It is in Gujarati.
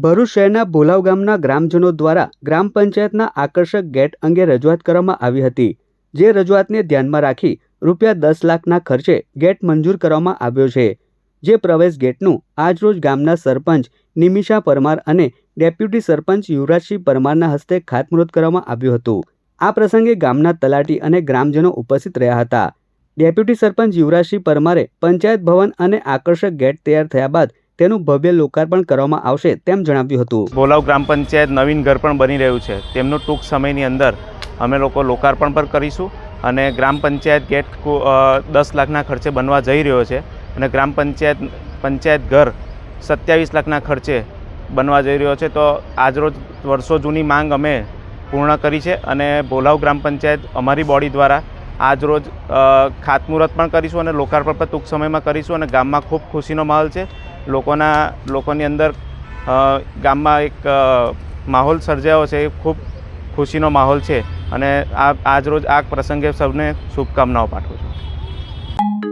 ભરૂચ શહેરના ભોલાવ ગામના ગ્રામજનો દ્વારા ગ્રામ પંચાયતના આકર્ષક ગેટ અંગે રજૂઆત કરવામાં આવી હતી, જે રજૂઆતને ધ્યાનમાં રાખી ₹10 લાખના ખર્ચે ગેટ મંજૂર કરવામાં આવ્યો છે, જે પ્રવેશ ગેટનું આજરોજ ગામના સરપંચ નિમિષા પરમાર અને ડેપ્યુટી સરપંચ યુવરાજસિંહ પરમારના હસ્તે ખાતમુહૂર્ત કરવામાં આવ્યું હતું। આ પ્રસંગે ગામના તલાટી અને ગ્રામજનો ઉપસ્થિત રહ્યા હતા। ડેપ્યુટી સરપંચ યુવરાજસિંહ પરમારે પંચાયત ભવન અને આકર્ષક ગેટ તૈયાર થયા બાદ તેનું ભવ્ય લોકાર્પણ કરવામાં આવશે તેમ જણાવ્યું હતું। ભોલાવ ગ્રામ પંચાયત નવીન ઘર પણ બની રહ્યું છે, તેમનું ટૂંક સમયની અંદર અમે લોકો લોકાર્પણ પણ કરીશું અને ગ્રામ પંચાયત ગેટ 10 લાખના ખર્ચે બનવા જઈ રહ્યો છે અને ગ્રામ પંચાયત ઘર 27 લાખના ખર્ચે બનવા જઈ રહ્યો છે। તો આજરોજ વર્ષો જૂની માંગ અમે પૂર્ણ કરી છે અને ભોલાવ ગ્રામ પંચાયત અમારી બોડી દ્વારા આજરોજ ખાતમુહૂર્ત પણ કરીશું અને લોકાર્પણ પણ ટૂંક સમયમાં કરીશું અને ગામમાં ખૂબ ખુશીનો માહોલ છે। લોકોની અંદર ગામમાં એક માહોલ સર્જાયો છે, ખૂબ ખુશીનો માહોલ છે અને આજરોજ આ પ્રસંગે સૌને શુભકામનાઓ પાઠવું છું।